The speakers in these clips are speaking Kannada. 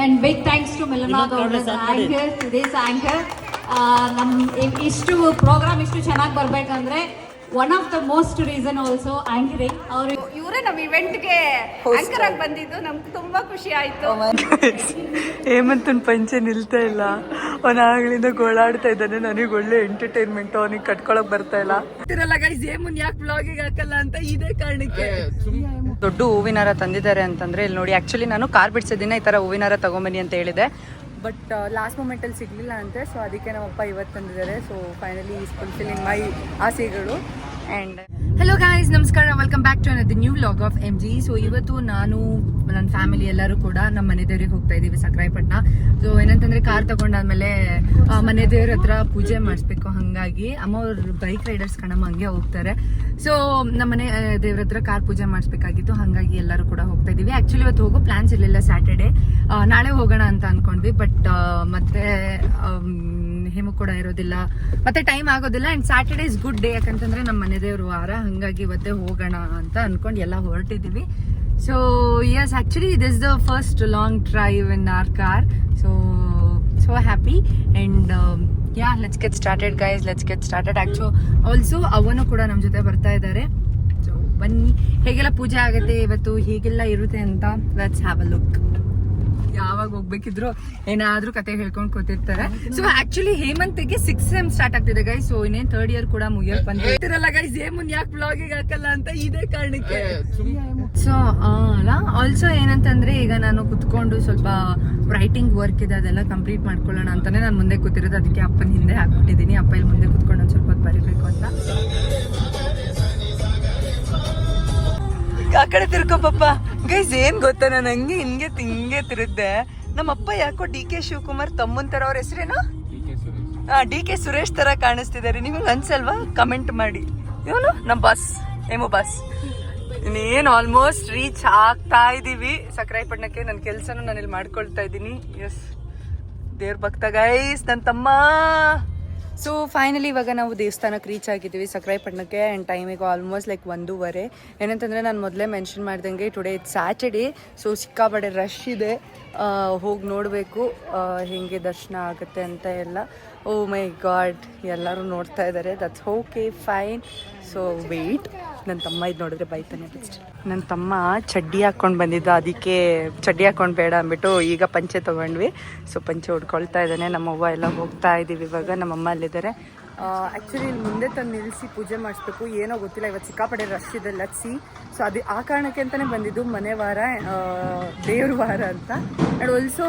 And big thanks to Milana Gowda, anchor, today's anchor. ನಮ್ ಇಷ್ಟು ಪ್ರೋಗ್ರಾಮ್ ಇಷ್ಟು ಚೆನ್ನಾಗಿ ಬರ್ಬೇಕಂದ್ರೆ one of the most reason also anchoring. ಅವರು ಇವರೇ ನಮ್ಮ ಇವೆಂಟ್ಗೆ ಆಂಕರ್ ಆಗಿ ಬಂದಿದ್ದು ನಮ್ಗೆ ತುಂಬಾ ಖುಷಿ ಆಯ್ತು. ಹೇಮಂತನ್ ಪಂಚೆ ನಿಲ್ತಾ ಇಲ್ಲ, ಅವನಾಗ್ಲಿಂದ ಗೋಳಾಡ್ತಾ ಇದ್ದಾನೆ. ನನಗೆ ಒಳ್ಳೆ ಎಂಟರ್ಟೈನ್ಮೆಂಟ್, ಅವನಿಗೆ ಕಟ್ಕೊಳಕ್ ಬರ್ತಾ ಇಲ್ಲ. ಗೊತ್ತಿರಲ್ಲ ಗೈಸ್, ಹೇಮನ್ ಯಾಕೆ ಬ್ಲಾಗಿಗೆ ಹಾಕಲ್ಲ ಅಂತ ಇದೇ ಕಾರಣಕ್ಕೆ. ದೊಡ್ಡ ಹೂವಿನಾರ ತಂದಿದ್ದಾರೆ ಅಂತಂದ್ರೆ ಇಲ್ಲಿ ನೋಡಿ. ಆಕ್ಚುಲಿ ನಾನು ಕಾರ್ ಬಿಡ್ಸಿದ್ದೀನಿ, ಈ ತರ ಹೂವಿನಾರ ತಗೊಂಬನ್ನಿ ಅಂತ ಹೇಳಿದೆ. ಬಟ್ ಲಾಸ್ಟ್ ಮೂಮೆಂಟಲ್ಲಿ ಸಿಗಲಿಲ್ಲ ಅಂತೆ, ಸೊ ಅದಕ್ಕೆ ನಮ್ಮಪ್ಪ ಇವತ್ತು ತಂದಿದ್ದಾರೆ. So finally is fulfilling my ಆಸೆಗಳು. ಆ್ಯಂಡ್ ಹೆಲೋ ಗಾಯ್ಸ್, ನಮಸ್ಕಾರ, welcome back to another new vlog of MG. So ಇವತ್ತು ನಾನು ನನ್ನ ಫ್ಯಾಮಿಲಿ ಎಲ್ಲರೂ ಕೂಡ ನಮ್ಮ ಮನೆ ದೇವ್ರಿಗೆ ಹೋಗ್ತಾ ಇದ್ದೀವಿ, ಸಕ್ರಾಯಪಟ್ಟಣ. ಸೊ ಏನಂತಂದ್ರೆ ಕಾರ್ ತಗೊಂಡಾದ್ಮೇಲೆ ಮನೆ ದೇವ್ರ ಹತ್ರ ಪೂಜೆ ಮಾಡಿಸ್ಬೇಕು. ಹಾಗಾಗಿ ಅಮ್ಮ ಅವ್ರು ಬೈಕ್ ರೈಡರ್ಸ್ ಕಣಮ್ಮ ಹಂಗೆ ಹೋಗ್ತಾರೆ. ಸೊ ನಮ್ಮ ಮನೆ ದೇವ್ರ ಹತ್ರ ಕಾರ್ ಪೂಜೆ ಮಾಡಿಸ್ಬೇಕಾಗಿತ್ತು, ಹಾಗಾಗಿ ಎಲ್ಲರೂ ಕೂಡ ಹೋಗ್ತಾ ಇದೀವಿ. ಆಕ್ಚುಲಿ ಇವತ್ತು ಹೋಗೋ ಪ್ಲಾನ್ಸ್ ಇರಲಿಲ್ಲ, ಸ್ಯಾಟರ್ಡೆ ನಾಳೆ ಹೋಗೋಣ ಅಂತ ಅನ್ಕೊಂಡ್ವಿ. ಬಟ್ ಮತ್ತೆ ಹೇಮು ಕೂಡ ಇರೋದಿಲ್ಲ, ಮತ್ತೆ ಟೈಮ್ ಆಗೋದಿಲ್ಲ. And Saturday is good day, ಯಾಕಂತಂದ್ರೆ ನಮ್ಮ ಮನೆ ದೇವ್ರ ವಾರ, ಹಂಗಾಗಿ ಇವತ್ತೇ ಹೋಗೋಣ ಅಂತ ಅನ್ಕೊಂಡು ಎಲ್ಲ ಹೊರಟಿದೀವಿ. So yes, actually this the first long drive in our car. So happy. And yeah, let's get started guys, let's get started. Also ಅವನು ಕೂಡ ನಮ್ಮ ಜೊತೆ ಬರ್ತಾ ಇದ್ದಾರೆ. ಸೊ ಬನ್ನಿ, ಹೇಗೆಲ್ಲ ಪೂಜೆ ಆಗುತ್ತೆ ಇವತ್ತು, ಹೇಗೆಲ್ಲ ಇರುತ್ತೆ ಅಂತ ಲೆಟ್ಸ್ ಹ್ಯಾವ್ ಅ ಲುಕ್. ಯಾವಾಗ ಹೋಗ್ಬೇಕಿದ್ರು ಏನಾದ್ರೂ ಕತೆ ಹೇಳ್ಕೊಂಡು ಕೂತಿರ್ತಾರೆ. ಸೊ ಆಕ್ಚುಲಿ ಹೇಮಂತ್ಗೆ 6th ಸೆಮ್ ಸ್ಟಾರ್ಟ್ ಆಗ್ತಿದೆ ಗೈಸ್. ಸೊ ಇನ್ನೇನ್ 3rd ಇಯರ್ ಕೂಡ ಮುಗಿಯಕ್ ಬಂದಿರಲ್ಲ ಗೈಸ್. ಹೇಮನ್ ಯಾಕೆ ಬ್ಲಾಗಿಗೆ ಹಾಕಲ್ಲ ಅಂತ ಇದೇ ಕಾರಣಕ್ಕೆ. ಸೊ ಅಲ್ಲ, ಆಲ್ಸೋ ಏನಂತಂದ್ರೆ ಈಗ ನಾನು ಕುತ್ಕೊಂಡು ಸ್ವಲ್ಪ ರೈಟಿಂಗ್ ವರ್ಕ್ ಇದೆ, ಅದೆಲ್ಲ ಕಂಪ್ಲೀಟ್ ಮಾಡ್ಕೊಳ್ಳೋಣ ಅಂತಾನೆ ನಾನು ಮುಂದೆ ಕೂತಿರೋದು. ಅದಕ್ಕೆ ಅಪ್ಪನ ಹಿಂದೆ ಹಾಕ್ಬಿಟ್ಟಿದ್ದೀನಿ. ಅಪ್ಪ ಇಲ್ಲಿ ಮುಂದೆ ಕುತ್ಕೊಂಡು ಒಂದ್ ಸ್ವಲ್ಪ ಬರಿಬೇಕು ಅಂತ. ಆ ಕಡೆ ತಿರ್ಕೋ ಪಪ್ಪ. ಗೈಸ್ ಏನ್ ಗೊತ್ತಾ, ನಾನು ಹಿಂಗೆ ತಿರುದ್ದೆ. ನಮ್ಮಪ್ಪ ಯಾಕೋ DK ಶಿವಕುಮಾರ್ ತಮ್ಮನ್ ತರ, ಅವ್ರ ಹೆಸರೇನು DK ಸುರೇಶ್ ತರ ಕಾಣಿಸ್ತಿದ್ದಾರೆ. ನಿಮಗೆ ಅನ್ಸಲ್ವಾ? ಕಮೆಂಟ್ ಮಾಡಿ. ಇವನು ನಮ್ಮ ಬಾಸ್, ಹೇಮು ಬಾಸ್. ಇನ್ನೇನು ಆಲ್ಮೋಸ್ಟ್ ರೀಚ್ ಆಗ್ತಾ ಇದೀವಿ ಸಕ್ರಾಯಪಟ್ಟಣಕ್ಕೆ. ನನ್ನ ಕೆಲ್ಸನೂ ನಾನು ಇಲ್ಲಿ ಮಾಡ್ಕೊಳ್ತಾ ಇದ್ದೀನಿ. ಎಸ್, ದೇವ್ರ ಭಕ್ತ ಗೈಸ್, ನನ್ನ ತಮ್ಮ. ಸೊ ಫೈನಲಿ ಇವಾಗ ನಾವು ದೇವಸ್ಥಾನಕ್ಕೆ ರೀಚ್ ಆಗಿದ್ದೀವಿ ಸಕ್ರಾಯಪಟ್ಟಣಕ್ಕೆ. ಆ್ಯಂಡ್ ಟೈಮಿಗೆ ಆಲ್ಮೋಸ್ಟ್ ಲೈಕ್ 1:15. ಏನಂತಂದರೆ ನಾನು ಮೊದಲೇ ಮೆನ್ಷನ್ ಮಾಡ್ದಂಗೆ ಟುಡೇ ಇಟ್ಸ್ ಸ್ಯಾಟರ್ಡೇ. ಸೊ ಸಿಕ್ಕಾಪಟ್ಟೆ ರಶ್ ಇದೆ, ಹೋಗಿ ನೋಡಬೇಕು ಹೇಗೆ ದರ್ಶನ ಆಗುತ್ತೆ ಅಂತ ಎಲ್ಲ. ಓ ಮೈ ಗಾಡ್, ಎಲ್ಲರೂ ನೋಡ್ತಾ ಇದ್ದಾರೆ. That's okay, fine. So wait, ನನ್ನ ತಮ್ಮ ಇದು ನೋಡಿದ್ರೆ ಬೈತಾನೆ ಬೆಸ್ಟ್. ನನ್ನ ತಮ್ಮ ಚಡ್ಡಿ ಹಾಕ್ಕೊಂಡು ಬಂದಿದ್ದ, ಅದಕ್ಕೆ ಚಡ್ಡಿ ಹಾಕ್ಕೊಂಡು ಬೇಡ ಅಂದ್ಬಿಟ್ಟು ಈಗ ಪಂಚೆ ತೊಗೊಂಡ್ವಿ. ಸೊ ಪಂಚೆ ಉಡ್ಕೊಳ್ತಾ ಇದ್ದಾನೆ. ನಮ್ಮವ್ವ ಎಲ್ಲ ಹೋಗ್ತಾ ಇದ್ದೀವಿ ಇವಾಗ. ನಮ್ಮಮ್ಮ ಅಲ್ಲಿದ್ದಾರೆ. ಆ್ಯಕ್ಚುಲಿ ಇಲ್ಲಿ ಮುಂದೆ ತಂದು ನಿಲ್ಲಿಸಿ ಪೂಜೆ ಮಾಡಿಸ್ಬೇಕು. ಏನೋ ಗೊತ್ತಿಲ್ಲ, ಇವತ್ತು ಸಿಕ್ಕಾಪಟ್ಟೆ ರಶ್ ಇದೆ, ಲಟ್ಸಿ. ಸೊ ಅದು ಆ ಕಾರಣಕ್ಕೆ ಅಂತಲೇ ಬಂದಿದ್ದು, ಮನೆ ವಾರ, ದೇವ್ರ ವಾರ ಅಂತ. ಆ್ಯಂಡ್ ಆಲ್ಸೋ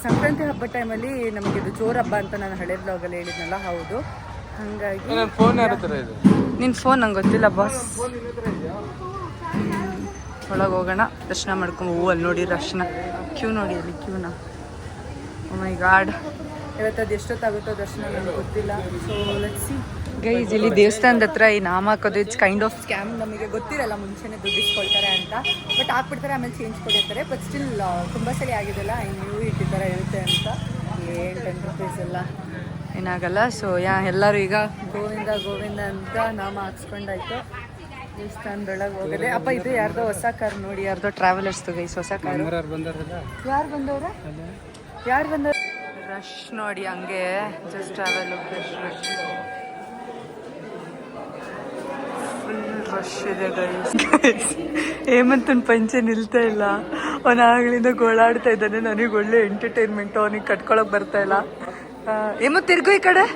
ಸಂಕ್ರಾಂತಿ ಹಬ್ಬ ಟೈಮಲ್ಲಿ ನಮಗೆ ಇದು ಜೋರ್ ಹಬ್ಬ ಅಂತ ನಾನು ಹಳೆ ಬ್ಲಾಗಲ್ಲಿ ಹೇಳಿದ್ನಲ್ಲ, ಹೌದು. ಹಾಗಾಗಿ ನಿನ್ನ ಫೋನ್ ನಂಗೆ ಗೊತ್ತಿಲ್ಲ ಬಾಸ್. ಒಳಗೆ ಹೋಗೋಣ, ದರ್ಶನ ಮಾಡ್ಕೊಂಡು. ಅಲ್ಲಿ ನೋಡಿ ರಶ್ನ, ಕ್ಯೂ ನೋಡಿ, ಅಲ್ಲಿ ಕ್ಯೂನ. ಓ ಮೈ ಗಾಡ್, ಇವತ್ತದು ಎಷ್ಟೊತ್ತಾಗುತ್ತೋ ದರ್ಶನ ನನಗೆ ಗೊತ್ತಿಲ್ಲ. So let's see guys. ಇಲ್ಲಿ ದೇವಸ್ಥಾನದ ಹತ್ರ ಈ ನಾಮ ಹಾಕೋದು ಇಟ್ಸ್ ಕೈಂಡ್ ಆಫ್ ಸ್ಕ್ಯಾಮ್. ನಮಗೆ ಗೊತ್ತಿರಲ್ಲ ಮುಂಚೆನೇ ದುಡ್ಡಿಸ್ಕೊಳ್ತಾರೆ ಅಂತ, ಬಟ್ ಹಾಕ್ಬಿಡ್ತಾರೆ, ಆಮೇಲೆ ಚೇಂಜ್ ಕೊಡಿರ್ತಾರೆ. ಬಟ್ ಸ್ಟಿಲ್ ತುಂಬ ಸಲ ಆಗಿದೆಲ್ಲ, ಇನ್ನೂ ಈ ಥರ ಇರುತ್ತೆ ಅಂತ. ಏನು 10 ರೂಪೀಸ್ ಎಲ್ಲ ಏನಾಗಲ್ಲ. ಸೊ ಎಲ್ಲರೂ ಈಗ ಗೋವಿಂದ ಗೋವಿಂದ ಅಂತ ನಾಮ ಹಾಕ್ಸ್ಕೊಂಡಾಯ್ತು. ದೇವಸ್ಥಾನದೊಳಗೆ ಹೋಗದೆ. ಅಪ್ಪ ಇದು ಯಾರ್ದೋ ಹೊಸ ಕಾರ್ ನೋಡಿ, ಯಾರ್ದೋ ಟ್ರಾವೆಲರ್ಸ್ದು ಗೈಸ್, ಹೊಸ ಕಾರು. ಯಾರು ಬಂದವ್ರ? ರಶ್ ನೋಡಿ, ಹಂಗೆ ಜಸ್ಟ್ ಟ್ರಾವೆಲ್ ಫುಲ್ ರಶ್ ಇದೆ ಗೈಸ್. ಹೇಮಂತನ್ ಪಂಚೆ ನಿಲ್ತಾ ಇಲ್ಲ, ಅವನಾಗ್ಲಿಂದ ಗೋಳಾಡ್ತಾ ಇದ್ದಾನೆ. ನನಗೆ ಒಳ್ಳೆ ಎಂಟರ್ಟೈನ್ಮೆಂಟ್, ಅವನಿಗೆ ಕಟ್ಕೊಳಕ್ ಬರ್ತಾ ಇಲ್ಲ. ಹೇಮಂತ್ ತಿರ್ಗು ಈ ಕಡೆ.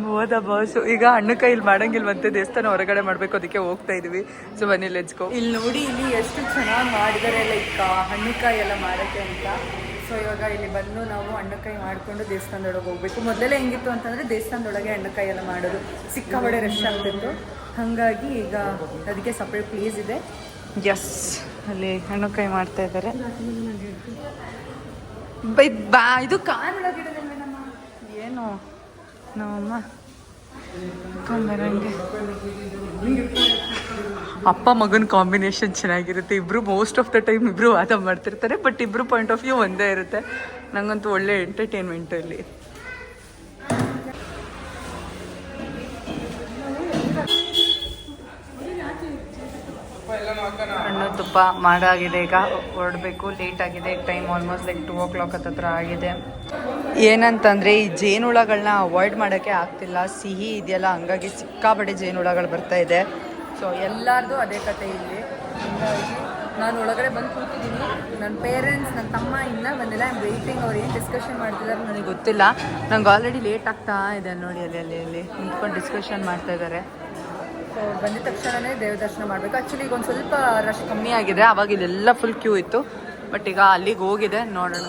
ಹೋದ ಬಾಸು. ಈಗ ಹಣ್ಣು ಕೈಲಿ ಮಾಡಂಗಿಲ್ವಂತೆ, ದೇವಸ್ಥಾನ ಹೊರಗಡೆ ಮಾಡಬೇಕು, ಅದಕ್ಕೆ ಹೋಗ್ತಾ ಇದೀವಿ. ಸೊ ಬನ್ನಿ ಲೆಟ್ಸ್ ಗೋ. ಇಲ್ಲಿ ನೋಡಿ, ಇಲ್ಲಿ ಎಷ್ಟು ಚೆನ್ನಾಗಿ ಮಾಡಿದ್ದಾರೆ ಲೈಕ್ ಹಣ್ಣುಕಾಯಿ ಎಲ್ಲ ಮಾಡೋಕ್ಕೆ ಅಂತ. ಸೊ ಇವಾಗ ಇಲ್ಲಿ ಬಂದು ನಾವು ಹಣ್ಣುಕಾಯಿ ಮಾಡಿಕೊಂಡು ದೇವಸ್ಥಾನದೊಳಗೆ ಹೋಗ್ಬೇಕು. ಮೊದಲೇ ಹೆಂಗಿತ್ತು ಅಂತಂದರೆ ದೇವಸ್ಥಾನದೊಳಗೆ ಹಣ್ಣುಕಾಯಿ ಎಲ್ಲ ಮಾಡೋದು, ಸಿಕ್ಕಾಪಟ್ಟೆ ರಶ್ ಆಗ್ತಿತ್ತು. ಹಾಗಾಗಿ ಈಗ ಅದಕ್ಕೆ ಸಪ್ರೇಟ್ ಪ್ಲೇಸ್ ಇದೆ. ಎಸ್, ಅಲ್ಲಿ ಹಣ್ಣುಕಾಯಿ ಮಾಡ್ತಾ ಇದ್ದಾರೆ. ಇದು ಕಾರ್ ಏನು ನಮ್ಮಮ್ಮ ಕೊಂಬರಂಗೆ. ಅಪ್ಪ ಮಗನ ಕಾಂಬಿನೇಷನ್ ಚೆನ್ನಾಗಿರುತ್ತೆ. ಇಬ್ರು ಮೋಸ್ಟ್ ಆಫ್ ದ ಟೈಮ್ ಇಬ್ರು ವಾದ ಮಾಡ್ತಿರ್ತಾರೆ, ಬಟ್ ಇಬ್ರು ಪಾಯಿಂಟ್ ಆಫ್ ವ್ಯೂ ಒಂದೇ ಇರುತ್ತೆ. ನಂಗಂತೂ ಒಳ್ಳೆ ಎಂಟರ್ಟೈನ್ಮೆಂಟ್ ಇಲ್ಲಿ. ಹಣ್ಣು ತುಪ್ಪ ಮಾಡಾಗಿದೆ. ಈಗ ಹೊರಡಬೇಕು, ಲೇಟ್ ಆಗಿದೆ. ಟೈಮ್ ಆಲ್ಮೋಸ್ಟ್ ಲೈಕ್ 2 o'clock ಹತ್ತಿರ ಆಗಿದೆ. ಏನಂತಂದರೆ ಈ ಜೇನುಹುಳಗಳನ್ನ ಅವಾಯ್ಡ್ ಮಾಡೋಕ್ಕೆ ಆಗ್ತಿಲ್ಲ. ಸಿಹಿ ಇದೆಯಲ್ಲ, ಹಂಗಾಗಿ ಸಿಕ್ಕಾಪಟ್ಟೆ ಜೇನುಹುಳಗಳು ಬರ್ತಾ ಇದೆ. ಸೊ ಎಲ್ಲರದು ಅದೇ ಕತೆ ಇಲ್ಲಿ. ಹಂಗಾಗಿ ನಾನು ಒಳಗಡೆ ಬಂದು ಕೂತಿದ್ದೀನಿ. ನನ್ನ ಪೇರೆಂಟ್ಸ್, ನನ್ನ ತಮ್ಮ ಇನ್ನೂ ಬಂದಿಲ್ಲ. I am waiting. ಅವ್ರು ಏನು ಡಿಸ್ಕಷನ್ ಮಾಡ್ತಿದ್ದಾರೆ ನನಗೆ ಗೊತ್ತಿಲ್ಲ. ನಂಗೆ ಆಲ್ರೆಡಿ ಲೇಟ್ ಆಗ್ತಾ ಇದೆ ನೋಡಿ. ಅಲ್ಲಿ ನಿಂತ್ಕೊಂಡು ಡಿಸ್ಕಷನ್ ಮಾಡ್ತಾ ಇದ್ದಾರೆ. ಸೊ ಬಂದಿದ ತಕ್ಷಣವೇ ದೇವ ದರ್ಶನ ಮಾಡಬೇಕು. ಆ್ಯಕ್ಚುಲಿ ಈಗ ಒಂದು ಸ್ವಲ್ಪ ರಶ್ ಕಮ್ಮಿ ಆಗಿದೆ. ಆವಾಗ ಇದೆಲ್ಲ ಫುಲ್ ಕ್ಯೂ ಇತ್ತು. ಬಟ್ ಈಗ ಅಲ್ಲಿಗೆ ಹೋಗಿದೆ, ನೋಡೋಣ.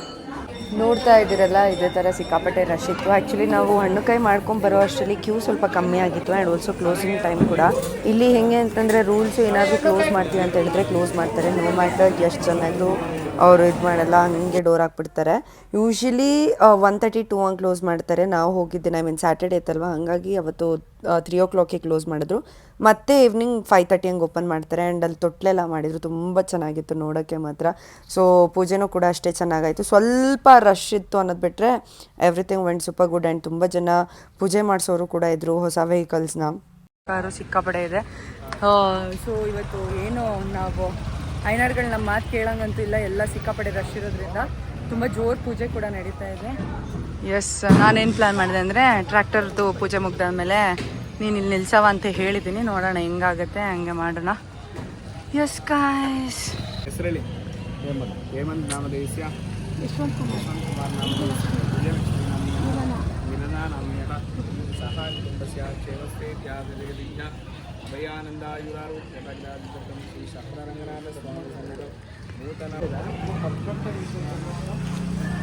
ನೋಡ್ತಾ ಇದ್ದೀರಲ್ಲ, ಇದೇ ಥರ ಸಿಕ್ಕಾಪಟ್ಟೆ ರಶ್ ಇತ್ತು. ಆ್ಯಕ್ಚುಲಿ ನಾವು ಹಣ್ಣು ಕೈ ಮಾಡ್ಕೊಂಡು ಬರೋ ಅಷ್ಟರಲ್ಲಿ ಕ್ಯೂ ಸ್ವಲ್ಪ ಕಮ್ಮಿ ಆಗಿತ್ತು. ಆ್ಯಂಡ್ ಆಲ್ಸೋ ಕ್ಲೋಸಿಂಗ್ ಟೈಮ್ ಕೂಡ. ಇಲ್ಲಿ ಹೆಂಗೆ ಅಂತಂದರೆ ರೂಲ್ಸು, ಏನಾದರೂ ಕ್ಲೋಸ್ ಮಾಡ್ತೀವಿ ಅಂತ ಹೇಳಿದ್ರೆ ಕ್ಲೋಸ್ ಮಾಡ್ತಾರೆ. ನೋ ಮ್ಯಾಟರ್ ಎಷ್ಟು ಚೆನ್ನಾಗೂ ಅವರು ಇದು ಮಾಡಲ್ಲ, ಹಂಗೆ ಡೋರ್ ಹಾಕ್ಬಿಡ್ತಾರೆ. ಯೂಶ್ವಲಿ 1:30 2 ಹಂಗೆ ಕ್ಲೋಸ್ ಮಾಡ್ತಾರೆ. ನಾವು ಹೋಗಿದ್ದೀನಿ, ಐ ಮೀನ್ ಸ್ಯಾಟರ್ಡೇ ಇತ್ತಲ್ವ, ಹಾಗಾಗಿ ಅವತ್ತು 3 o'clockಗೆ ಕ್ಲೋಸ್ ಮಾಡಿದ್ರು. ಮತ್ತೆ ಈವ್ನಿಂಗ್ 5:30 ಹಂಗೆ ಓಪನ್ ಮಾಡ್ತಾರೆ. ಆ್ಯಂಡ್ ಅಲ್ಲಿ ತೊಟ್ಲೆಲ್ಲ ಮಾಡಿದ್ರು, ತುಂಬ ಚೆನ್ನಾಗಿತ್ತು ನೋಡೋಕ್ಕೆ ಮಾತ್ರ. ಸೊ ಪೂಜೆನೂ ಕೂಡ ಅಷ್ಟೇ ಚೆನ್ನಾಗಾಯಿತು. ಸ್ವಲ್ಪ ರಶ್ ಇತ್ತು ಅನ್ನೋದು ಬಿಟ್ಟರೆ everything vent super good. And ತುಂಬ ಜನ ಪೂಜೆ ಮಾಡಿಸೋರು ಕೂಡ ಇದ್ದರು, ಹೊಸ ವೆಹಿಕಲ್ಸ್ನ. ಕಾರು ಸಿಕ್ಕಾಪಡೆ ಇದೆ. ಸೊ ಇವತ್ತು ಏನು ನಾವು ಐನಾಡ್ಗಳು ನಮ್ಮ ಮಾತು ಕೇಳೋಂಗಂತೂ ಇಲ್ಲ. ಎಲ್ಲ ಸಿಕ್ಕಾಪಡೆ ರಶ್ ಇರೋದ್ರಿಂದ ತುಂಬ ಜೋರು ಪೂಜೆ ಕೂಡ ನಡೀತಾ ಇದೆ. ಎಸ್, ನಾನೇನು ಪ್ಲ್ಯಾನ್ ಮಾಡಿದೆ ಅಂದರೆ ಟ್ರ್ಯಾಕ್ಟರ್ದು ಪೂಜೆ ಮುಗ್ದಾದ್ಮೇಲೆ ನೀನು ಇಲ್ಲಿ ನಿಲ್ಸವ ಅಂತ ಹೇಳಿದ್ದೀನಿ. ನೋಡೋಣ ಹೆಂಗಾಗುತ್ತೆ, ಹಂಗೆ ಮಾಡೋಣ. ಎಸ್ ಗಾಯ್ಸ್, ಹೆಸರಲ್ಲಿ ಹೇಮಂತ್ ನಾಮಧೇಯಸ್ಯ ಯಶವಂತ್ ಕುಮಾರ್ ನಾಮಧೇಯಸ್ಯ ಮಿಲನ ನಾಮ್ಯಃ ಸಹ ಕುಟುಂಬಸ್ಯ ಕ್ಷೇಮಸ್ಥೆ ತ್ಯಾಗಲಿಂಗ ಭಯಾನಂದಾಯುರಾರೋಗ್ಯಂ ಶ್ರೀ ಶಕ್ರರಂಗನಾಥ ಸ್ವಾಮಿ ಸನ್ನಿಧೌ ನೂತನ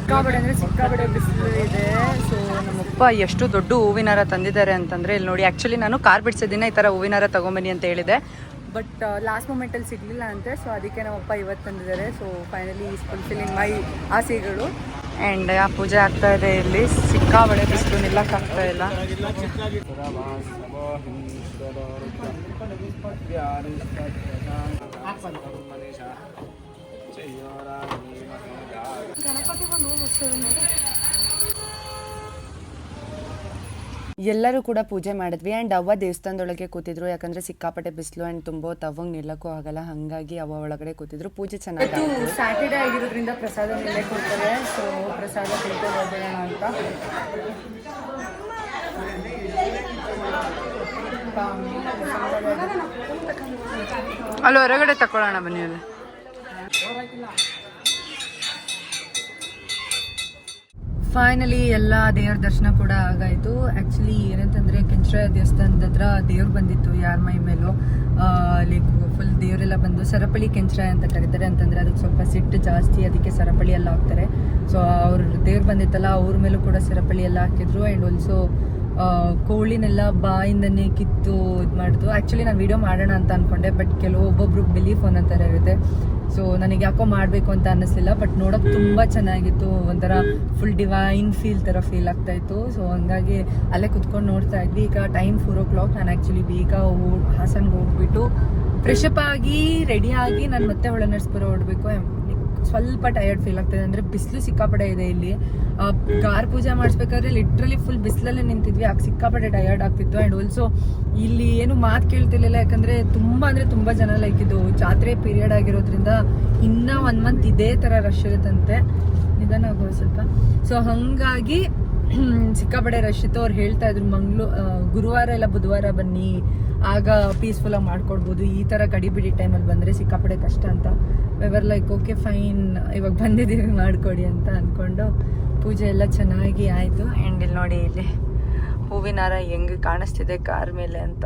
ಸಿಕ್ಕಾಬಡೆ ಅಂದರೆ ಸಿಕ್ಕಾಬಡೆ ಬಿಸಿಲು ಇದೆ. ಸೊ ನಮ್ಮಪ್ಪ ಎಷ್ಟು ದೊಡ್ಡ ಹೂವಿನಾರ ತಂದಿದ್ದಾರೆ ಅಂತಂದರೆ ಇಲ್ಲಿ ನೋಡಿ. ಆ್ಯಕ್ಚುಲಿ ನಾನು ಕಾರ್ ಬಿಡಿಸೋದಿನ ಈ ಥರ ಹೂವಿನಾರ ತೊಗೊಂಬನ್ನಿ ಅಂತ ಹೇಳಿದೆ. ಬಟ್ ಲಾಸ್ಟ್ ಮೂಮೆಂಟಲ್ಲಿ ಸಿಗಲಿಲ್ಲ ಅಂತೆ. ಸೊ ಅದಕ್ಕೆ ನಮ್ಮಪ್ಪ ಇವತ್ತು ತಂದಿದ್ದಾರೆ. So finally is fulfilling my ಆಸೆಗಳು. ಆ್ಯಂಡ್ ಆ ಪೂಜೆ ಆಗ್ತಾ ಇದೆ ಇಲ್ಲಿ. ಸಿಕ್ಕಾಬಡೆ ಬಿಸಿಲು ನಿಲ್ಲಕ್ಕಾಗ್ತಾ ಇಲ್ಲ. ಎಲ್ಲರೂ ಕೂಡ ಪೂಜೆ ಮಾಡಿದ್ವಿ. ಆ್ಯಂಡ್ ಅವ್ವ ದೇವಸ್ಥಾನದೊಳಗೆ ಕೂತಿದ್ರು, ಯಾಕಂದರೆ ಸಿಕ್ಕಾಪಟ್ಟೆ ಬಿಸಿಲು ಆ್ಯಂಡ್ ತುಂಬ ಹೊತ್ತು ಅವ್ವಂಗೆ ನಿಲ್ಲಕ್ಕೂ ಆಗಲ್ಲ. ಹಾಗಾಗಿ ಅವ್ವ ಒಳಗಡೆ ಕೂತಿದ್ರು. ಪೂಜೆ ಚೆನ್ನಾಗಿ ಸ್ಯಾಟರ್ಡೇ ಆಗಿರೋದ್ರಿಂದ ಪ್ರಸಾದ ನಿಲ್ಲೇ ಕೊಡ್ತಾರೆ. ಸೊ ಪ್ರಸಾದ ತಿಳ್ಕೊಂಡು ಹೋಗೋಣ ಅಂತ. ಅಲ್ಲಿ ಹೊರಗಡೆ ತಗೊಳ್ಳೋಣ ಬನ್ನಿ. ಅಲ್ಲಿ ಫೈನಲಿ ಎಲ್ಲ ದೇವ್ರ ದರ್ಶನ ಕೂಡ ಆಗಾಯಿತು. ಆ್ಯಕ್ಚುಲಿ ಏನಂತಂದರೆ ಕೆಂಚರಾಯ ದೇವಸ್ಥಾನದ ಹತ್ರ ದೇವ್ರು ಬಂದಿತ್ತು ಯಾರ ಮೈ ಮೇಲೂ. ಲೈಕ್ ಫುಲ್ ದೇವರೆಲ್ಲ ಬಂದು ಸರಪಳಿ ಕೆಂಚರಾಯ ಅಂತ ಕರೀತಾರೆ. ಅಂತಂದರೆ ಅದಕ್ಕೆ ಸ್ವಲ್ಪ ಸಿಟ್ಟು ಜಾಸ್ತಿ, ಅದಕ್ಕೆ ಸರಪಳಿ ಎಲ್ಲ ಹಾಕ್ತಾರೆ. ಸೊ ಅವ್ರ ದೇವ್ರು ಬಂದಿತ್ತಲ್ಲ, ಅವ್ರ ಮೇಲೂ ಕೂಡ ಸರಪಳಿ ಎಲ್ಲ ಹಾಕಿದ್ರು. ಆ್ಯಂಡ್ ಆಲ್ಸೋ ಕೋಳಿನೆಲ್ಲ ಬಾಯಿಂದನೇ ಕಿತ್ತು ಇದು ಮಾಡಿದ್ರು. ಆ್ಯಕ್ಚುಲಿ ನಾನು ವೀಡಿಯೋ ಮಾಡೋಣ ಅಂತ ಅಂದ್ಕೊಂಡೆ, ಬಟ್ ಒಬ್ಬೊಬ್ರು ಬಿಲೀಫ್ ಅನ್ನೋ ಥರ ಇರುತ್ತೆ. ಸೊ ನನಗೆ ಯಾಕೋ ಮಾಡಬೇಕು ಅಂತ ಅನ್ನಿಸ್ಲಿಲ್ಲ. ಬಟ್ ನೋಡೋಕೆ ತುಂಬ ಚೆನ್ನಾಗಿತ್ತು. ಒಂಥರ ಫುಲ್ ಡಿವೈನ್ ಥರ ಫೀಲ್ ಆಗ್ತಾಯಿತ್ತು. ಸೊ ಹಂಗಾಗಿ ಅಲ್ಲೇ ಕುತ್ಕೊಂಡು ನೋಡ್ತಾ ಇದ್ವಿ. ಈಗ ಟೈಮ್ 4 o'clock. ನಾನು ಆ್ಯಕ್ಚುಲಿ ಬೇಗ ಹಾಸನ್ಗೆ ಹೋಗ್ಬಿಟ್ಟು ಫ್ರೆಶಪ್ ಆಗಿ ರೆಡಿಯಾಗಿ ನಾನು ಮತ್ತೆ ಹೊಳೆನರಸೀಪುರ ಹೊರಡಬೇಕು. ಸ್ವಲ್ಪ ಟಯರ್ಡ್ ಫೀಲ್ ಆಗ್ತಾಯಿದೆ. ಅಂದರೆ ಬಿಸಿಲು ಸಿಕ್ಕಾಪಡೆ ಇದೆ ಇಲ್ಲಿ. ಗಾರ್ ಪೂಜೆ ಮಾಡಿಸ್ಬೇಕಾದ್ರೆ ಲಿಟ್ರಲಿ ಫುಲ್ ಬಿಸಿಲಲ್ಲೇ ನಿಂತಿದ್ವಿ. ಆಗ ಸಿಕ್ಕಾಪಟ್ಟೆ ಟಯರ್ಡ್ ಆಗ್ತಿತ್ತು. ಆ್ಯಂಡ್ ಆಲ್ಸೋ ಇಲ್ಲಿ ಏನು ಮಾತು ಕೇಳ್ತಿರ್ಲಿಲ್ಲ, ಯಾಕಂದರೆ ತುಂಬ ಜನ ಲೈಕ್ ಇದು ಜಾತ್ರೆ ಪೀರಿಯಡ್ ಆಗಿರೋದ್ರಿಂದ ಇನ್ನೂ 1 month ಇದೇ ಥರ ರಶ್ ಇರುತ್ತಂತೆ. ನಿಧಾನ ಆಗೋದು ಸ್ವಲ್ಪ. ಸೊ ಹಾಗಾಗಿ ಸಿಕ್ಕಾಪಟ್ಟೆ ರಶ್ ಇತ್ತು. ಅವ್ರು ಹೇಳ್ತಾ ಇದ್ರು ಗುರುವಾರ ಇಲ್ಲ ಬುಧವಾರ ಬನ್ನಿ, ಆಗ ಪೀಸ್ಫುಲ್ಲಾಗಿ ಮಾಡ್ಕೊಡ್ಬೋದು. ಈ ಥರ ಗಡಿಬಿಡಿ ಟೈಮಲ್ಲಿ ಬಂದರೆ ಸಿಕ್ಕಾಪಟ್ಟೆ ಕಷ್ಟ ಅಂತ. ವೆವರ್ ಲೈಕ್ ಓಕೆ ಫೈನ್, ಇವಾಗ ಬಂದಿದ್ದೀವಿ ಮಾಡಿಕೊಡಿ ಅಂತ ಅಂದ್ಕೊಂಡು ಪೂಜೆ ಎಲ್ಲ ಚೆನ್ನಾಗಿ ಆಯಿತು. ಆ್ಯಂಡ್ ಇಲ್ಲಿ ನೋಡಿ, ಇಲ್ಲಿ ಹೂವಿನಾರ ಹೆಂಗೆ ಕಾಣಿಸ್ತಿದೆ ಕಾರ್ ಮೇಲೆ ಅಂತ.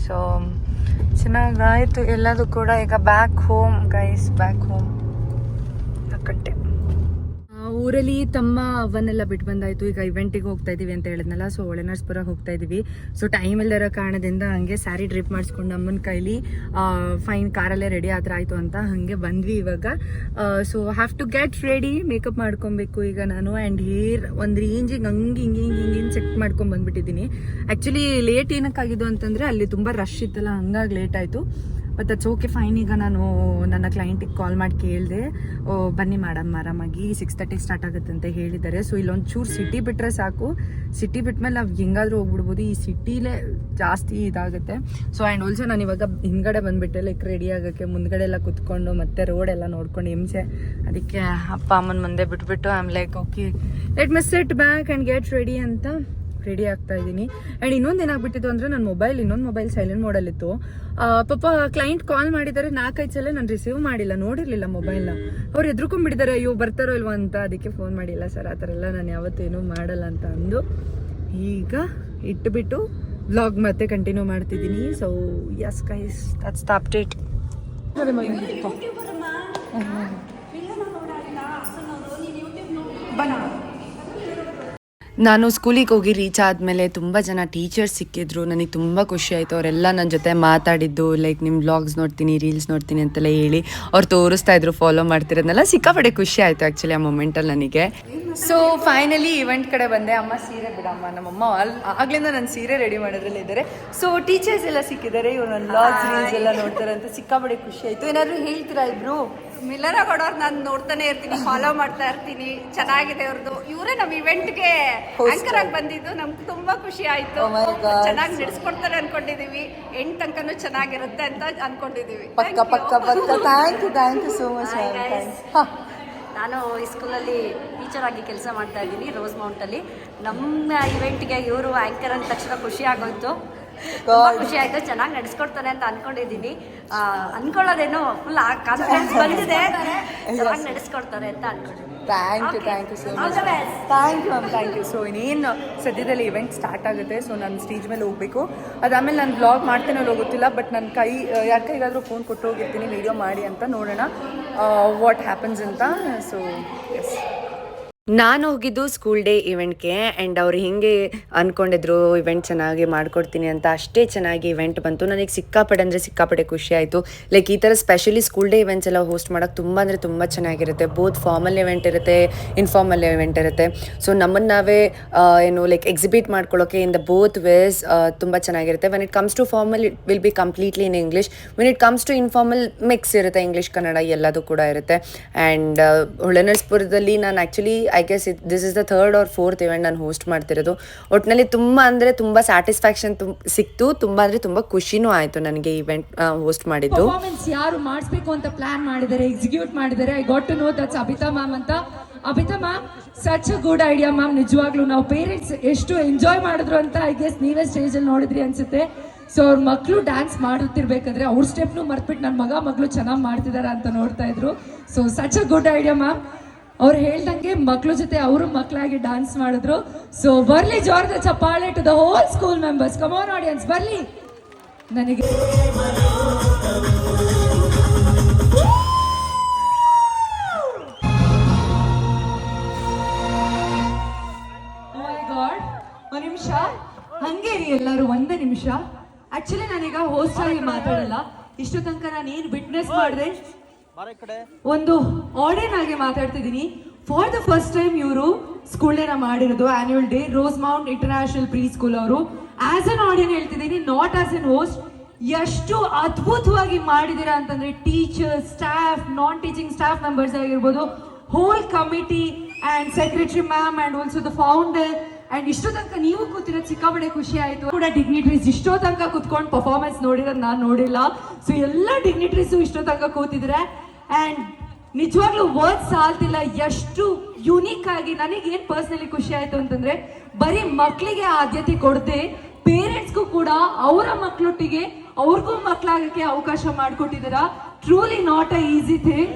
ಸೊ ಚೆನ್ನಾಗಾಯಿತು ಎಲ್ಲದೂ ಕೂಡ. ಈಗ back home guys, back home. ಕಟ್ಟೆ ಊರಲ್ಲಿ ತಮ್ಮ ಅವನ್ನೆಲ್ಲ ಬಿಟ್ಟು ಬಂದಾಯಿತು. ಈಗ ಇವೆಂಟಿಗೆ ಹೋಗ್ತಾ ಇದ್ದೀವಿ ಅಂತ ಹೇಳಿದ್ನಲ್ಲ. ಸೊ ಹೊಳೆನರಸೀಪುರ ಹೋಗ್ತಾ ಇದ್ದೀವಿ. ಸೊ ಟೈಮ್ ಇಲ್ದಿರೋ ಕಾರಣದಿಂದ ಹಂಗೆ ಸ್ಯಾರಿ ಡ್ರಿಪ್ ಮಾಡಿಸ್ಕೊಂಡು ಅಮ್ಮನ ಕೈಲಿ ಫೈನ್ ಕಾರಲ್ಲೇ ರೆಡಿ ಆದ್ರೆ ಆಯಿತು ಅಂತ ಹಾಗೆ ಬಂದ್ವಿ ಇವಾಗ. So have to get ready, makeup ಮಾಡ್ಕೊಬೇಕು ಈಗ ನಾನು. ಆ್ಯಂಡ್ ಹೇರ್ ಒಂದು ರೇಂಜಿಗೆ ಹಿಂಗೆ ಸೆಟ್ ಮಾಡ್ಕೊಂಡು ಬಂದ್ಬಿಟ್ಟಿದ್ದೀನಿ. ಆ್ಯಕ್ಚುಲಿ ಲೇಟ್ ಏನಕ್ಕಾಗಿದ್ದು ಅಂತಂದರೆ ಅಲ್ಲಿ ತುಂಬ ರಶ್ ಇತ್ತಲ್ಲ, ಹಂಗಾಗಿ ಲೇಟ್ ಆಯಿತು. But that's okay fine. ಈಗ ನಾನು ನನ್ನ ಕ್ಲೈಂಟಿಗೆ ಕಾಲ್ ಮಾಡಿ ಕೇಳಿದೆ, ಬನ್ನಿ ಮೇಡಮ್ ಆರಾಮಾಗಿ 6:30 ಸ್ಟಾರ್ಟ್ ಆಗುತ್ತೆ ಅಂತ ಹೇಳಿದ್ದಾರೆ. ಸೊ ಇಲ್ಲೊಂದು ಚೂರು ಸಿಟಿ ಬಿಟ್ಟರೆ ಸಾಕು, ಸಿಟಿ ಬಿಟ್ಮೇಲೆ ನಾವು ಹೆಂಗಾದ್ರೂ ಹೋಗ್ಬಿಡ್ಬೋದು. ಈ ಸಿಟಿಲೇ ಜಾಸ್ತಿ ಇದಾಗುತ್ತೆ. ಸೊ ಆ್ಯಂಡ್ ಆಲ್ಸೋ ನಾನು ಇವಾಗ ಹಿಂದ್ಗಡೆ ಬಂದುಬಿಟ್ಟೆ ಲೈಕ್ ರೆಡಿ ಆಗೋಕ್ಕೆ, ಮುಂದ್ಗಡೆ ಎಲ್ಲ ಕುತ್ಕೊಂಡು ಮತ್ತೆ ರೋಡೆಲ್ಲ ನೋಡ್ಕೊಂಡು ಹಿಂಸೆ. ಅದಕ್ಕೆ ಅಪ್ಪ ಅಮ್ಮನ ಮುಂದೆ ಬಿಟ್ಬಿಟ್ಟು I am like okay let me sit back and get ready ಅಂತ ರೆಡಿ ಆಗ್ತಾ ಇದ್ದೀನಿ. ಆ್ಯಂಡ್ ಇನ್ನೊಂದು ಏನಾಗ್ಬಿಟ್ಟಿತ್ತು ಅಂದರೆ ನನ್ನ ಇನ್ನೊಂದು ಮೊಬೈಲ್ ಸೈಲೆಂಟ್ ಮೋಡಲ್ಲಿತ್ತು. ಪಾಪ ಕ್ಲೈಂಟ್ ಕಾಲ್ ಮಾಡಿದ್ದಾರೆ 4-5 ಸಲ, ನಾನು ರಿಸೀವ್ ಮಾಡಿಲ್ಲ, ನೋಡಿರಲಿಲ್ಲ ಮೊಬೈಲ್ನ. ಅವ್ರು ಎದ್ರುಕೊಂಡ್ಬಿಟ್ಟಿದ್ದಾರೆ, ಅಯ್ಯೋ ಬರ್ತಾರೋ ಇಲ್ವೋ ಅಂತ. ಅದಕ್ಕೆ ಫೋನ್ ಮಾಡಿಲ್ಲ ಸರ್, ಆ ಥರ ಎಲ್ಲ ನಾನು ಯಾವತ್ತೇನೂ ಮಾಡಲ್ಲ ಅಂತ ಅಂದು ಈಗ ಇಟ್ಬಿಟ್ಟು ವ್ಲಾಗ್ ಮತ್ತೆ ಕಂಟಿನ್ಯೂ ಮಾಡ್ತಿದ್ದೀನಿ. So yes guys, that's the update. ನಾನು ಸ್ಕೂಲಿಗೆ ಹೋಗಿ ರೀಚ್ ಆದಮೇಲೆ ತುಂಬ ಜನ ಟೀಚರ್ಸ್ ಸಿಕ್ಕಿದ್ರು. ನನಗೆ ತುಂಬ ಖುಷಿ ಆಯಿತು. ಅವರೆಲ್ಲ ನನ್ನ ಜೊತೆ ಮಾತಾಡಿದ್ದು, ಲೈಕ್ ನಿಮ್ಮ ವ್ಲಾಗ್ಸ್ ನೋಡ್ತೀನಿ, ರೀಲ್ಸ್ ನೋಡ್ತೀನಿ ಅಂತೆಲ್ಲ ಹೇಳಿ ಅವ್ರು ತೋರಿಸ್ತಾ ಇದ್ರು, ಫಾಲೋ ಮಾಡ್ತಿರೋದನ್ನೆಲ್ಲ ಸಿಕ್ಕಾಪಟ್ಟೆ ಖುಷಿ ಆಯಿತು ಆ್ಯಕ್ಚುಲಿ ಆ ಮೊಮೆಂಟಲ್ಲಿ ನನಗೆ. ಸೊ ಫೈನಲಿ ಇವೆಂಟ್ ಕಡೆ ಬಂದೆ. ಅಮ್ಮ ಸೀರೆ ಬಿಡಮ್ಮ, ನಮ್ಮಮ್ಮ ಆಗ್ಲಿಂದ ನನ್ನ ಸೀರೆ ರೆಡಿ ಮಾಡೋದ್ರಲ್ಲಿ ಇದ್ದಾರೆ. ಸೊ ಟೀಚರ್ಸ್ ಎಲ್ಲ ಸಿಕ್ಕಿದ್ದಾರೆ, ಇವ್ರು ನನ್ನ ವ್ಲಾಗ್ಸ್ ರೀಲ್ಸ್ ಎಲ್ಲ ನೋಡ್ತಾರೆ ಅಂತ ಸಿಕ್ಕಾಪಟ್ಟೆ ಖುಷಿ ಆಯಿತು. ಏನಾದರೂ ಹೇಳ್ತೀರಾ ಇಬ್ರು? ಮಿಲ್ಲರ ಕೊಡೋರು ನಾನು ನೋಡ್ತಾನೆ ಇರ್ತೀನಿ, ಫಾಲೋ ಮಾಡ್ತಾ ಇರ್ತೀನಿ. ಚೆನ್ನಾಗಿದೆ ಅವ್ರದ್ದು. ಇವರೇ ನಮ್ಮ ಇವೆಂಟ್ಗೆ ಆಂಕರ್ ಆಗಿ ಬಂದಿದ್ದು, ನಮ್ಗೆ ತುಂಬಾ ಖುಷಿ ಆಯ್ತು. ಚೆನ್ನಾಗಿ ನಡೆಸ್ಕೊಡ್ತಾರೆ ಅನ್ಕೊಂಡಿದೀವಿ. ಎಂಡ್ ತನಕನೂ ಚೆನ್ನಾಗಿರುತ್ತೆ ಅಂತ ಅನ್ಕೊಂಡಿದೀವಿ. ಪಕ್ಕ ಪಕ್ಕ ಪಕ್ಕ. Thank you so much. ನಾನು ಈ ಸ್ಕೂಲಲ್ಲಿ ಟೀಚರ್ ಆಗಿ ಕೆಲಸ ಮಾಡ್ತಾ ಇದ್ದೀನಿ, ರೋಸ್ ಮೌಂಟಲ್ಲಿ. ನಮ್ಮ ಇವೆಂಟ್ಗೆ ಇವರು ಆ್ಯಂಕರ್ ಅಂದ ತಕ್ಷಣ ಖುಷಿ ಆಗೋಯ್ತು, ಖುಷಿ ಆಯಿತು. ಚೆನ್ನಾಗಿ ನಡೆಸ್ಕೊಡ್ತಾನೆ ಅಂತ ಅನ್ಕೊಂಡಿದ್ದೀನಿ. ಅನ್ಕೊಳ್ಳೋದೇನು ಫುಲ್ ಕಾನ್ಫಿಡೆನ್ಸ್ ಬಂದಿದೆ, ಚೆನ್ನಾಗಿ ನಡೆಸ್ಕೊಡ್ತಾರೆ ಅಂತ ಅನ್ಕೊಂಡಿದ್ದೀನಿ. Thank you so much. Thank you. So ಇನ್ನೇನು ಸದ್ಯದಲ್ಲಿ ಇವೆಂಟ್ ಸ್ಟಾರ್ಟ್ ಆಗುತ್ತೆ. ಸೊ ನಾನು ಸ್ಟೇಜ್ ಮೇಲೆ ಹೋಗಬೇಕು. ಅದಾದಮೇಲೆ ನಾನು ವ್ಲಾಗ್ ಮಾಡ್ತೇನೋ ಹೋಗುತ್ತಿಲ್ಲ, ಬಟ್ ನನ್ನ ಯಾರ ಕೈಗಾದರೂ ಫೋನ್ ಕೊಟ್ಟು ಹೋಗಿರ್ತೀನಿ ವಿಡಿಯೋ ಮಾಡಿ ಅಂತ, ನೋಡೋಣ ವಾಟ್ ಹ್ಯಾಪನ್ಸ್ ಅಂತ. ಸೊ ಎಸ್, ನಾನು ಹೋಗಿದ್ದು ಸ್ಕೂಲ್ ಡೇ ಇವೆಂಟ್ಗೆ. ಆ್ಯಂಡ್ ಅವ್ರು ಹಿಂಗೆ ಅಂದ್ಕೊಂಡಿದ್ರು ಇವೆಂಟ್ ಚೆನ್ನಾಗಿ ಮಾಡ್ಕೊಡ್ತೀನಿ ಅಂತ. ಅಷ್ಟೇ ಚೆನ್ನಾಗಿ ಇವೆಂಟ್ ಬಂತು. ನನಗೆ ಸಿಕ್ಕಾಪಟ್ಟೆ ಖುಷಿ ಆಯಿತು. ಲೈಕ್ ಈ ಥರ ಸ್ಪೆಷಲಿ ಸ್ಕೂಲ್ ಡೇ ಇವೆಂಟ್ಸ್ ಎಲ್ಲ ಹೋಸ್ಟ್ ಮಾಡೋಕ್ಕೆ ತುಂಬ ಚೆನ್ನಾಗಿರುತ್ತೆ. ಬೋತ್ ಫಾರ್ಮಲ್ ಇವೆಂಟ್ ಇರುತ್ತೆ, ಇನ್ಫಾರ್ಮಲ್ ಇವೆಂಟ್ ಇರುತ್ತೆ. ಸೊ ನಮ್ಮನ್ನು ನಾವೇ ಏನು ಲೈಕ್ ಎಕ್ಸಿಬಿಟ್ ಮಾಡ್ಕೊಳ್ಳೋಕ್ಕೆ ಇನ್ ದ ಬೋತ್ ವೇಸ್ ತುಂಬ ಚೆನ್ನಾಗಿರುತ್ತೆ. When it comes to formal it will be completely in English. When it comes to informal mix ಇರುತ್ತೆ, ಇಂಗ್ಲೀಷ್ ಕನ್ನಡ ಎಲ್ಲದೂ ಕೂಡ ಇರುತ್ತೆ. ಆ್ಯಂಡ್ ಹೊಳೆನರಸೀಪುರದಲ್ಲಿ ನಾನು actually I guess this is the 3rd or 4th event ನಾನು ಹೋಸ್ಟ್ ಮಾಡ್ತಿರೋದು. ಒಟ್ಟಿನಲ್ಲಿ ತುಂಬ ಸ್ಯಾಟಿಸ್ಫ್ಯಾಕ್ಷನ್ ಸಿಕ್ತು. ತುಂಬ ಖುಷಿನೂ ಆಯಿತು ನನಗೆ ಇವೆಂಟ್ ಹೋಸ್ಟ್ ಮಾಡಿದ್ದು. ಪರ್ಫಾರ್ಮೆನ್ಸ್ ಯಾರು ಮಾಡಿಸ್ಬೇಕು ಅಂತ ಪ್ಲಾನ್ ಮಾಡಿದ್ದಾರೆ, ಎಕ್ಸಿಕ್ಯೂಟ್ ಮಾಡಿದ್ದಾರೆ, I got to know that's Abitha ma'am ಅಂತ. Abitha ma'am, such a good idea ma'am. ನಿಜವಾಗ್ಲೂ ನಾವು ಪೇರೆಂಟ್ಸ್ ಎಷ್ಟು ಎಂಜಾಯ್ ಮಾಡಿದ್ರು ಅಂತ ಐ ಗೆಸ್ ನೀವೇ ಸ್ಟೇಜಲ್ಲಿ ನೋಡಿದ್ರಿ ಅನ್ಸುತ್ತೆ. ಸೊ ಅವ್ರ ಮಕ್ಕಳು ಡ್ಯಾನ್ಸ್ ಮಾಡುತ್ತಿರ್ಬೇಕಾದ್ರೆ ಅವ್ರ ಸ್ಟೆಪ್ನು ಮರ್ತ್ಬಿಟ್ಟು ನನ್ನ ಮಗಳು ಚೆನ್ನಾಗಿ ಮಾಡ್ತಿದ್ದಾರೆ ಅಂತ ನೋಡ್ತಾ ಇದ್ರು. So such a good idea ma'am. ಅವ್ರು ಹೇಳ್ದಂಗೆ ಮಕ್ಳ ಜೊತೆ ಅವರು ಮಕ್ಕಳಾಗಿ ಡ್ಯಾನ್ಸ್ ಮಾಡಿದ್ರು. ಸೊ ಬರ್ಲಿ ಜೋರದ ಚಪ್ಪಾಳೆ to the whole school members. Come on audience, ಬರ್ಲಿ. ನನಗೆ ಒಂದು ನಿಮಿಷ ಹಂಗೆ ರೀ ಎಲ್ಲರೂ, ಒಂದೇ ನಿಮಿಷ. ಆಕ್ಚುಲಿ ನಾನೀಗ ಹೋಸ್ಟ್ ಆಗಿ ಮಾತಾಡಲ್ಲ. ಇಷ್ಟು ತನಕ ನಾನು ಏನು ವಿಟ್ನೆಸ್ ಮಾಡಿದೆ, ಒಂದು ಆಡಿಯನ್ ಆಗಿ ಮಾತಾಡ್ತಿದ್ದೀನಿ. ಫಾರ್ ದ ಫಸ್ಟ್ ಟೈಮ್ ಇವರು ಸ್ಕೂಲ್ ಡೇನ ಮಾಡಿರೋದು, annual day, rose mount international pre school ಅವರು. ಆಸ್ ಅನ್ ಆಡಿಯನ್ ಹೇಳ್ತಿದ್ದೀನಿ, ನಾಟ್ ಆಸ್ ಅನ್ ಹೋಸ್ಟ್. ಎಷ್ಟು ಅದ್ಭುತವಾಗಿ ಮಾಡಿದ್ದೀರಾ ಅಂತಂದ್ರೆ, teachers, staff, non teaching staff members ಆಗಿರ್ಬೋದು, whole committee and secretary ma'am and also the founder. And ಇಷ್ಟೋ ತನಕ ನೀವು ಕೂತಿರೋದು ಸಿಕ್ಕಾಪಟ್ಟೆ ಖುಷಿ ಆಯಿತು. ಕೂಡ ಡಿಗ್ನಿಟ್ರೀಸ್ ಇಷ್ಟೋ ತನಕ ಕೂತ್ಕೊಂಡು ಪರ್ಫಾರ್ಮೆನ್ಸ್ ನೋಡಿರೋದು ನಾನು ನೋಡಿಲ್ಲ. ಸೊ ಎಲ್ಲ ಡಿಗ್ನಿಟ್ರೀಸು ಇಷ್ಟೋ ತನಕ ಕೂತಿದ್ರೆ ಆ್ಯಂಡ್ ನಿಜವಾಗ್ಲೂ ವರ್ಡ್ಸ್ ಸಾಲ್ತಿಲ್ಲ. ಎಷ್ಟು ಯುನೀಕ್ ಆಗಿ ನನಗೇನು ಪರ್ಸ್ನಲಿ ಖುಷಿ ಆಯಿತು ಅಂತಂದರೆ, ಬರೀ ಮಕ್ಕಳಿಗೆ ಆದ್ಯತೆ ಕೊಡದೆ ಪೇರೆಂಟ್ಸ್ಗೂ ಕೂಡ ಅವರ ಮಕ್ಕಳೊಟ್ಟಿಗೆ ಅವ್ರಿಗೂ ಮಕ್ಕಳಾಗಕ್ಕೆ ಅವಕಾಶ ಮಾಡಿಕೊಟ್ಟಿದ್ದೀರಾ. Truly not a easy thing.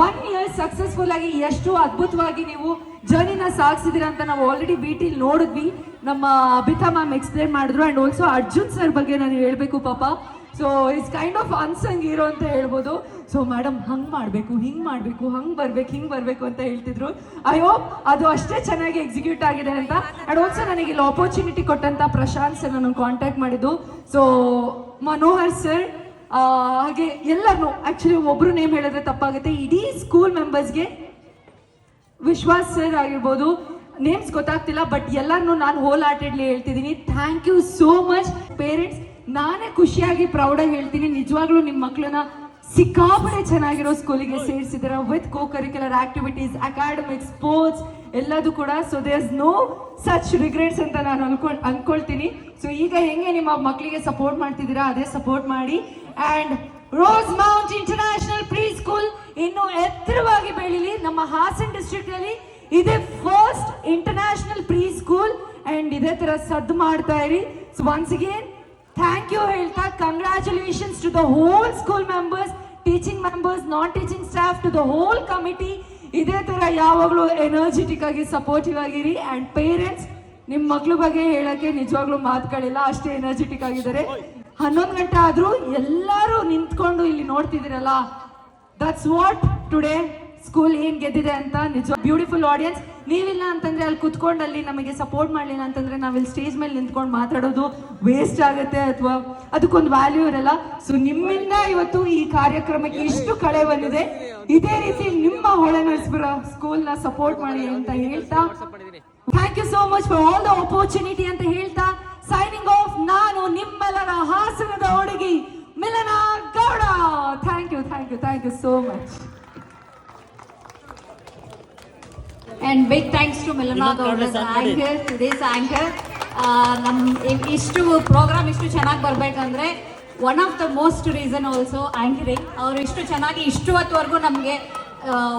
1 year successful ಆಗಿ ಎಷ್ಟು ಅದ್ಭುತವಾಗಿ ನೀವು ಜರ್ನಿನ ಸಾಗಿಸಿದಿರ ಅಂತ ನಾವು ಆಲ್ರೆಡಿ BTಲಿ ನೋಡಿದ್ವಿ. ನಮ್ಮ ಅಬಿತಾ ಮ್ಯಾಮ್ ಎಕ್ಸ್ಪ್ಲೇನ್ ಮಾಡಿದ್ರು. ಆ್ಯಂಡ್ ಆಲ್ಸೋ ಅರ್ಜುನ್ ಸರ್ ಬಗ್ಗೆ ನಾನು ಹೇಳಬೇಕು ಪಾಪ. So it's kind of unsung hero ಅಂತ ಹೇಳ್ಬೋದು. ಸೊ ಮೇಡಮ್ ಹಂಗೆ ಮಾಡಬೇಕು, ಹಿಂಗೆ ಮಾಡಬೇಕು, ಹಂಗೆ ಬರ್ಬೇಕು, ಹಿಂಗೆ ಬರಬೇಕು ಅಂತ ಹೇಳ್ತಿದ್ರು. ಐ ಹೋಪ್ ಅದು ಅಷ್ಟೇ ಚೆನ್ನಾಗಿ ಎಕ್ಸಿಕ್ಯೂಟ್ ಆಗಿದೆ ಅಂತ. ಆ್ಯಂಡ್ ಆಲ್ಸೋ ನನಗೆ ಇಲ್ಲಿ ಆಪರ್ಚುನಿಟಿ ಕೊಟ್ಟಂಥ ಪ್ರಶಾಂತ್ ಸರ್ ನಾನು ಕಾಂಟ್ಯಾಕ್ಟ್ ಮಾಡಿದ್ದು. ಸೊ ಮನೋಹರ್ ಸರ್, ಹಾಗೆ ಎಲ್ಲರನ್ನೂ, ಆ್ಯಕ್ಚುಲಿ ಒಬ್ಬರು ನೇಮ್ ಹೇಳಿದ್ರೆ ತಪ್ಪಾಗುತ್ತೆ, ಇಡೀ ಸ್ಕೂಲ್ ಮೆಂಬರ್ಸ್ಗೆ, ವಿಶ್ವಾಸ್ ಸರ್ ಆಗಿರ್ಬೋದು, ನೇಮ್ಸ್ ಗೊತ್ತಾಗ್ತಿಲ್ಲ ಬಟ್ ಎಲ್ಲರನ್ನೂ ನಾನು ಹೋಲ್ ಹಾರ್ಟೆಡ್ಲಿ ಹೇಳ್ತಿದ್ದೀನಿ. Thank you so much parents. ನಾನೇ ಖುಷಿಯಾಗಿ ಪ್ರೌಡಾಗಿ ಹೇಳ್ತೀನಿ, ನಿಜವಾಗ್ಲೂ ನಿಮ್ಮ ಮಕ್ಕಳನ್ನ ಸಿಕ್ಕಾಪಟ್ಟೆ ಚೆನ್ನಾಗಿರೋ ಸ್ಕೂಲಿಗೆ ಸೇರಿಸಿದಾರೆ with co curricular activities, academics, sports ಎಲ್ಲದೂ ಕೂಡ. So there is no such regrets ಅಂತ ನಾನು ಅನ್ಕೊಳ್ತೀನಿ. ಸೊ ಈಗ ಹೆಂಗೆ ನಿಮ್ಮ ಮಕ್ಕಳಿಗೆ ಸಪೋರ್ಟ್ ಮಾಡ್ತಿದ್ದೀರಾ ಅದೇ ಸಪೋರ್ಟ್ ಮಾಡಿ. And rose mount international pre school ಇನ್ನು ಎತ್ತರವಾಗಿ ಬೆಳೀಲಿ. ನಮ್ಮ ಹಾಸನ್ ಡಿಸ್ಟ್ರಿಕ್ಟ್ ಅಲ್ಲಿ ಇದೇ first international pre school and ಇದೇ ತರ ಸದ್ದು ಮಾಡ್ತಾ ಇರಿ. So once again thank you ಹೇಳ್ತಾ, congratulations to the whole school members, teaching members, non teaching staff, to the whole committee. ಇದೇ ತರ ಯಾವಾಗಲೂ ಎನರ್ಜೆಟಿಕ್ ಆಗಿ ಸಪೋರ್ಟಿವ್ ಆಗಿರಿ. ಅಂಡ್ ಪೇರೆಂಟ್ಸ್, ನಿಮ್ಮ ಮಕ್ಳ ಬಗ್ಗೆ ಹೇಳಕ್ಕೆ ನಿಜವಾಗ್ಲೂ ಮಾತುಗಳಿಲ್ಲ, ಅಷ್ಟೇ ಎನರ್ಜೆಟಿಕ್ ಆಗಿದ್ದಾರೆ. 11 ಗಂಟೆ ಆದ್ರೂ ಎಲ್ಲರೂ ನಿಂತ್ಕೊಂಡು ಇಲ್ಲಿ ನೋಡ್ತಿದ್ದೀರಲ್ಲ, ದಟ್ಸ್ ವಾಟ್ ಟುಡೇ ಸ್ಕೂಲ್ ಏನ್ ಗೆದ್ದಿದೆ ಅಂತ. ನಿಜ ಬ್ಯೂಟಿಫುಲ್ ಆಡಿಯನ್ಸ್. ನೀವಿಲ್ಲ ಅಂತಂದ್ರೆ ಅಲ್ಲಿ ಕುತ್ಕೊಂಡು ಅಲ್ಲಿ ನಮಗೆ ಸಪೋರ್ಟ್ ಮಾಡಲಿಲ್ಲ ಅಂತಂದ್ರೆ ನಾವಿಲ್ಲಿ ಸ್ಟೇಜ್ ಮೇಲೆ ನಿಂತ್ಕೊಂಡು ಮಾತಾಡೋದು ವೇಸ್ಟ್ ಆಗುತ್ತೆ, ಅಥವಾ ಅದಕ್ಕೊಂದು ವ್ಯಾಲ್ಯೂ ಇರಲ್ಲ. ಸೊ ನಿಮ್ಮಿಂದ ಇವತ್ತು ಈ ಕಾರ್ಯಕ್ರಮಕ್ಕೆ ಇಷ್ಟು ಕಳೆ ಬಂದಿದೆ. ಇದೇ ರೀತಿ ನಿಮ್ಮ ಹೊಳೆನರಸೀಪುರ ಸ್ಕೂಲ್ ನ ಸಪೋರ್ಟ್ ಮಾಡಿ ಅಂತ ಹೇಳ್ತಾ, thank you so much for all the opportunity ಅಂತ ಹೇಳ್ತಾ ಸೈನಿಂಗ್ ಆಫ್, ನಾನು ನಿಮ್ಮೆಲ್ಲರ ಹಾಸನದ ಹುಡುಗಿ Milana Gowda. Thank you, thank you, thank you so much. And big thanks to Milana Gowda, anchor, today's anchor. ನಮ್ ಇಷ್ಟು ಪ್ರೋಗ್ರಾಮ್ ಇಷ್ಟು ಚೆನ್ನಾಗಿ ಬರ್ಬೇಕಂದ್ರೆ one of the most reason also anchoring. ಅವರು ಇಷ್ಟು ಚೆನ್ನಾಗಿ ಇಷ್ಟು ಹೊತ್ತವರೆಗೂ ನಮಗೆ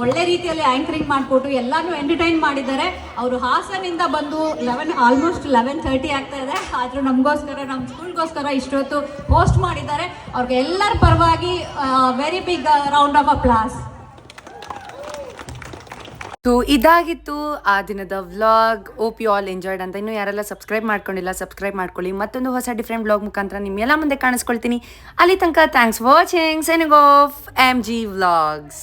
ಒಳ್ಳೆ ರೀತಿಯಲ್ಲಿ ಆಂಕರಿಂಗ್ ಮಾಡಿಕೊಟ್ಟು ಎಲ್ಲಾನು ಎಂಟರ್ಟೈನ್ ಮಾಡಿದ್ದಾರೆ. ಅವರು ಹಾಸನಿಂದ ಬಂದು ಆಲ್ಮೋಸ್ಟ್ 11:30 ಆಗ್ತಾ ಇದೆ, ಆದರೂ ನಮಗೋಸ್ಕರ ನಮ್ಮ ಸ್ಕೂಲ್ಗೋಸ್ಕರ ಇಷ್ಟೊತ್ತು ಹೋಸ್ಟ್ ಮಾಡಿದ್ದಾರೆ. ಅವ್ರಿಗೆ ಎಲ್ಲರ ಪರವಾಗಿ very big round of applause. So ಇದಾಗಿತ್ತು ಆ ದಿನದ vlog. Hope you all enjoyed ಅಂತ. ಇನ್ನು ಯಾರೆಲ್ಲ ಸಬ್ಸ್ಕ್ರೈಬ್ ಮಾಡ್ಕೊಂಡಿಲ್ಲ ಸಬ್ಸ್ಕ್ರೈಬ್ ಮಾಡ್ಕೊಳ್ಳಿ. ಮತ್ತೊಂದು ಹೊಸ ಡಿಫ್ರೆಂಟ್ ವ್ಲಾಗ್ ಮುಖಾಂತರ ನಿಮ್ಮೆಲ್ಲ ಮುಂದೆ ಕಾಣಿಸ್ಕೊಳ್ತೀನಿ. ಅಲ್ಲಿ ತನಕ thanks for watching. Signing off MG vlogs.